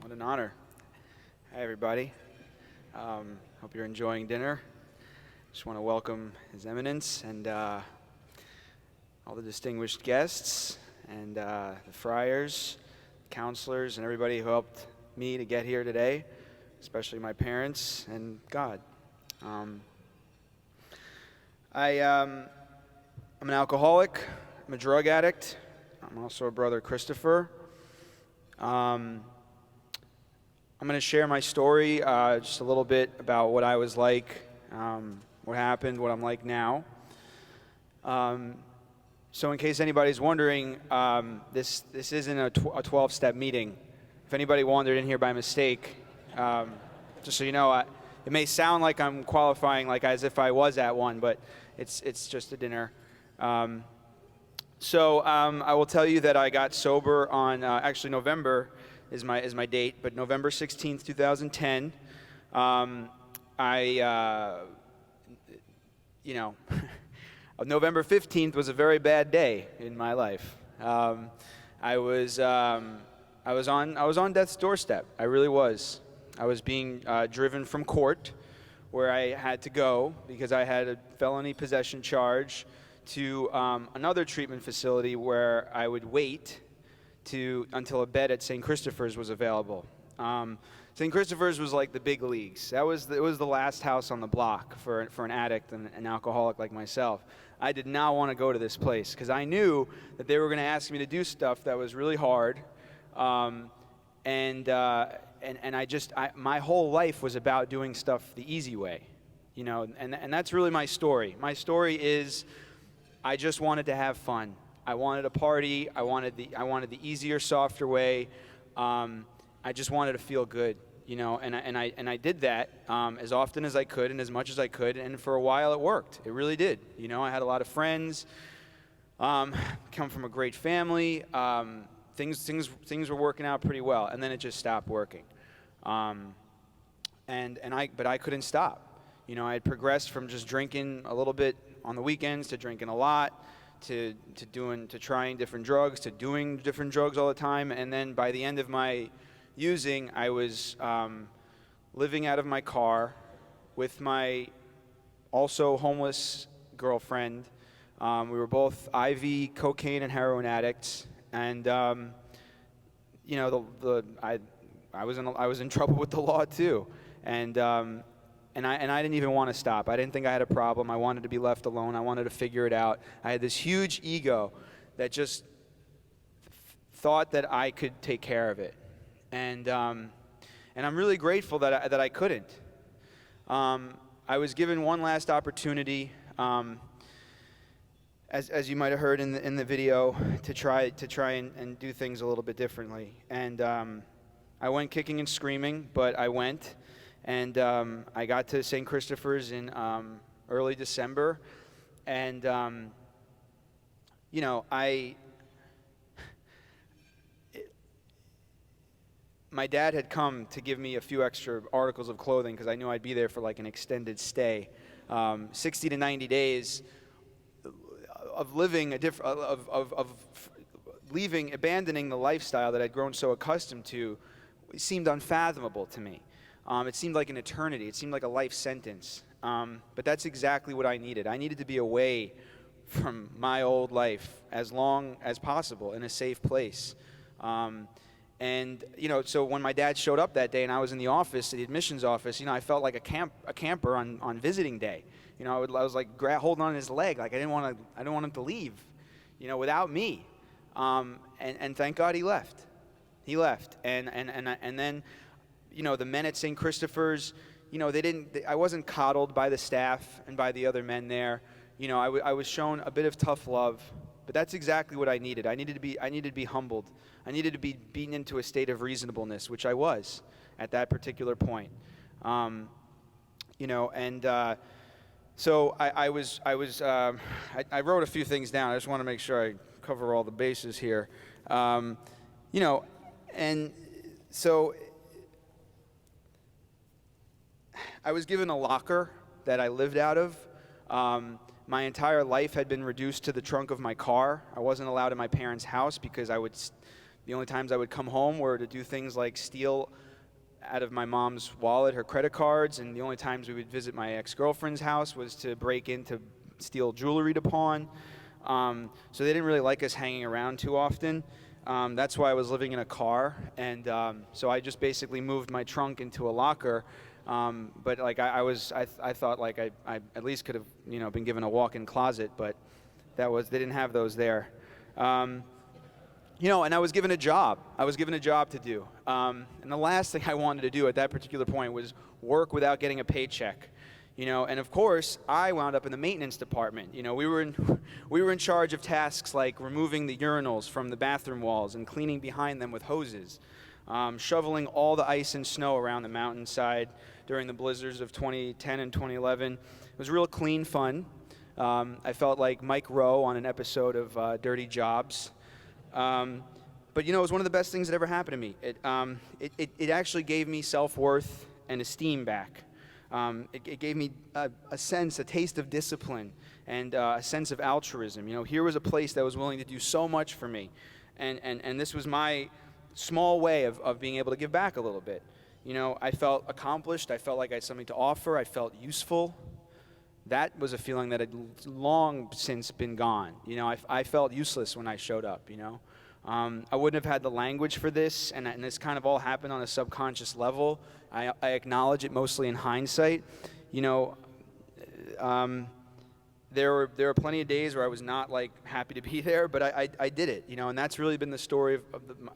What an honor. Hi, everybody. Hope you're enjoying dinner. Just want to welcome His Eminence and all the distinguished guests and the friars, counselors, and everybody who helped me to get here today, especially my parents and God. I'm an alcoholic. I'm a drug addict. I'm also a brother, Christopher. I'm going to share my story, just a little bit about what I was like, what happened, what I'm like now. So in case anybody's wondering, this isn't a 12-step meeting. If anybody wandered in here by mistake, just so you know, it may sound like I'm qualifying like as if I was at one, but it's just a dinner. So I will tell you that I got sober on actually November is my date, but November 16th, 2010. November 15th was a very bad day in my life. I was on death's doorstep. I really was. I was being driven from court, where I had to go because I had a felony possession charge, to another treatment facility where I would wait until a bed at St. Christopher's was available. St. Christopher's was like the big leagues. It was the last house on the block for an addict and an alcoholic like myself. I did not want to go to this place because I knew that they were going to ask me to do stuff that was really hard, my whole life was about doing stuff the easy way, and that's really my story. My story is I just wanted to have fun. I wanted to party. I wanted the easier, softer way. I just wanted to feel good, and I did that as often as I could and as much as I could, and for a while it worked. It really did. I had a lot of friends. Come from a great family. Things were working out pretty well, and then it just stopped working. But I couldn't stop. I had progressed from just drinking a little bit on the weekends to drinking a lot, to trying different drugs, to doing different drugs all the time, and then by the end of my using, I was living out of my car with my also homeless girlfriend. We were both IV cocaine and heroin addicts, and I was in trouble with the law too, and I didn't even want to stop. I didn't think I had a problem. I wanted to be left alone. I wanted to figure it out. I had this huge ego that just thought that I could take care of it. And I'm really grateful that I couldn't. I was given one last opportunity, as you might have heard in the video, to try and do things a little bit differently. And I went kicking and screaming, but I went. And I got to St. Christopher's in early December, and my dad had come to give me a few extra articles of clothing because I knew I'd be there for like an extended stay, 60 to 90 days of living abandoning the lifestyle that I'd grown so accustomed to. It seemed unfathomable to me. It seemed like an eternity. It seemed like a life sentence. But that's exactly what I needed. I needed to be away from my old life as long as possible in a safe place. So when my dad showed up that day and I was in the office, the admissions office, I felt like a camper on visiting day. I was like holding on his leg, like I didn't want him to leave, without me. And thank God he left. He left, and then. The men at St. Christopher's, I wasn't coddled by the staff and by the other men there. I was shown a bit of tough love, but that's exactly what I needed. I needed to be humbled. I needed to be beaten into a state of reasonableness, which I was at that particular point. So I wrote a few things down. I just want to make sure I cover all the bases here. So I was given a locker that I lived out of. My entire life had been reduced to the trunk of my car. I wasn't allowed in my parents' house because I would The only times I would come home were to do things like steal out of my mom's wallet her credit cards, and the only times we would visit my ex-girlfriend's house was to break in to steal jewelry to pawn. So they didn't really like us hanging around too often. That's why I was living in a car, and so I just basically moved my trunk into a locker. But like I thought like I at least could have been given a walk-in closet, but they didn't have those there. And I was given a job. I was given a job to do. And the last thing I wanted to do at that particular point was work without getting a paycheck. And of course, I wound up in the maintenance department. We were in charge of tasks like removing the urinals from the bathroom walls and cleaning behind them with hoses, shoveling all the ice and snow around the mountainside during the blizzards of 2010 and 2011. It was real clean fun. I felt like Mike Rowe on an episode of Dirty Jobs. But it was one of the best things that ever happened to me. It actually gave me self-worth and esteem back. It gave me a taste of discipline, and a sense of altruism. Here was a place that was willing to do so much for me, and this was my small way of being able to give back a little bit. I felt accomplished. I felt like I had something to offer. I felt useful. That was a feeling that had long since been gone. I felt useless when I showed up. I wouldn't have had the language for this, and this kind of all happened on a subconscious level. I acknowledge it mostly in hindsight. There were plenty of days where I was not happy to be there, but I did it. And that's really been the story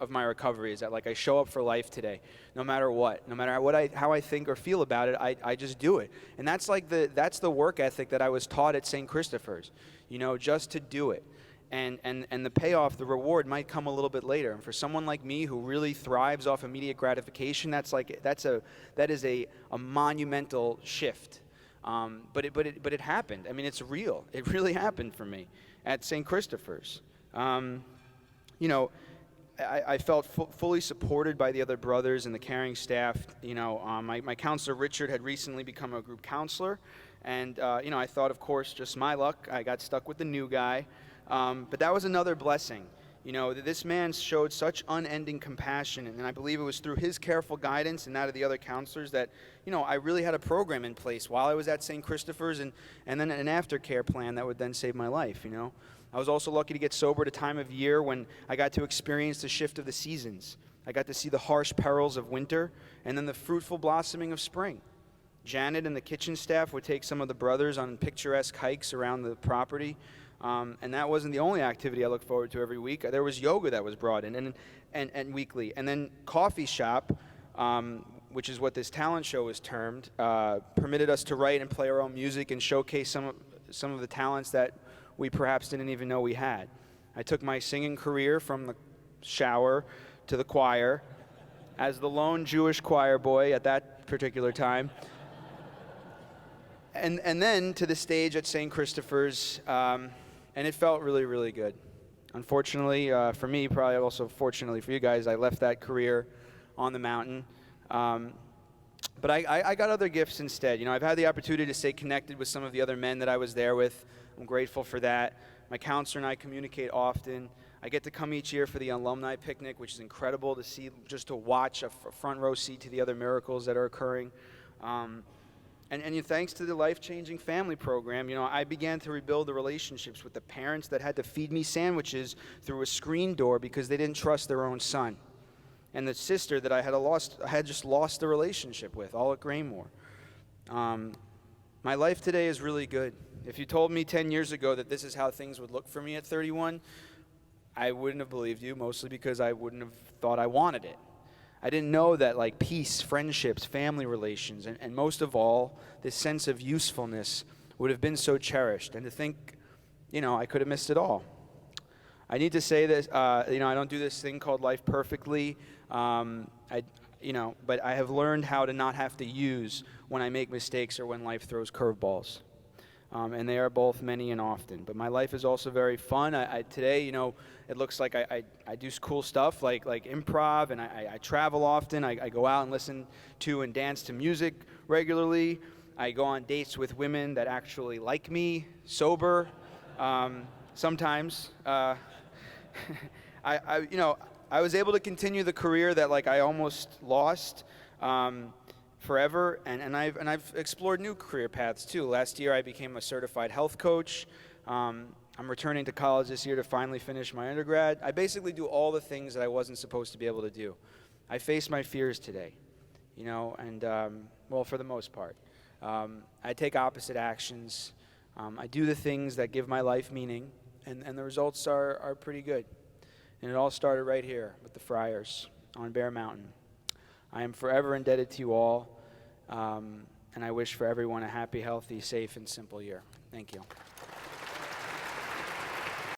of my recovery. Is that I show up for life today, no matter what, how I think or feel about it, I just do it. And that's the work ethic that I was taught at St. Christopher's. Just to do it. And the payoff, the reward might come a little bit later. And for someone like me who really thrives off immediate gratification, that is a monumental shift. But it happened. I mean, it's real. It really happened for me at St. Christopher's. I felt fully supported by the other brothers and the caring staff. My counselor Richard had recently become a group counselor, and I thought, of course, just my luck. I got stuck with the new guy. But that was another blessing. This man showed such unending compassion, and I believe it was through his careful guidance and that of the other counselors that, I really had a program in place while I was at St. Christopher's, and then an aftercare plan that would then save my life. I was also lucky to get sober at a time of year when I got to experience the shift of the seasons. I got to see the harsh perils of winter and then the fruitful blossoming of spring. Janet and the kitchen staff would take some of the brothers on picturesque hikes around the property. And that wasn't the only activity I look forward to every week. There was yoga that was brought in and weekly. And then coffee shop, which is what this talent show is termed, permitted us to write and play our own music and showcase some of the talents that we perhaps didn't even know we had. I took my singing career from the shower to the choir as the lone Jewish choir boy at that particular time. And then to the stage at St. Christopher's, and it felt really, really good. Unfortunately, for me, probably also fortunately for you guys, I left that career on the mountain. But I got other gifts instead. I've had the opportunity to stay connected with some of the other men that I was there with. I'm grateful for that. My counselor and I communicate often. I get to come each year for the Alumni picnic, which is incredible to see, just to watch a front row seat to the other miracles that are occurring. And thanks to the life-changing family program, I began to rebuild the relationships with the parents that had to feed me sandwiches through a screen door because they didn't trust their own son, and the sister that I had just lost the relationship with, all at Graymore. My life today is really good. If you told me 10 years ago that this is how things would look for me at 31, I wouldn't have believed you, mostly because I wouldn't have thought I wanted it. I didn't know that peace, friendships, family relations, and most of all, this sense of usefulness would have been so cherished. And to think, I could have missed it all. I need to say this, I don't do this thing called life perfectly, but I have learned how to not have to use when I make mistakes or when life throws curveballs. And they are both many and often. But my life is also very fun. Today, it looks like I do cool stuff like improv, and I travel often. I go out and listen to and dance to music regularly. I go on dates with women that actually like me, sober, sometimes. I was able to continue the career that like I almost lost forever, and I've explored new career paths too. Last year I became a certified health coach. I'm returning to college this year to finally finish my undergrad. I basically do all the things that I wasn't supposed to be able to do. I face my fears today, you know, and well, for the most part. I take opposite actions. I do the things that give my life meaning, and the results are pretty good. And it all started right here with the Friars on Bear Mountain. I am forever indebted to you all, and I wish for everyone a happy, healthy, safe, and simple year. Thank you.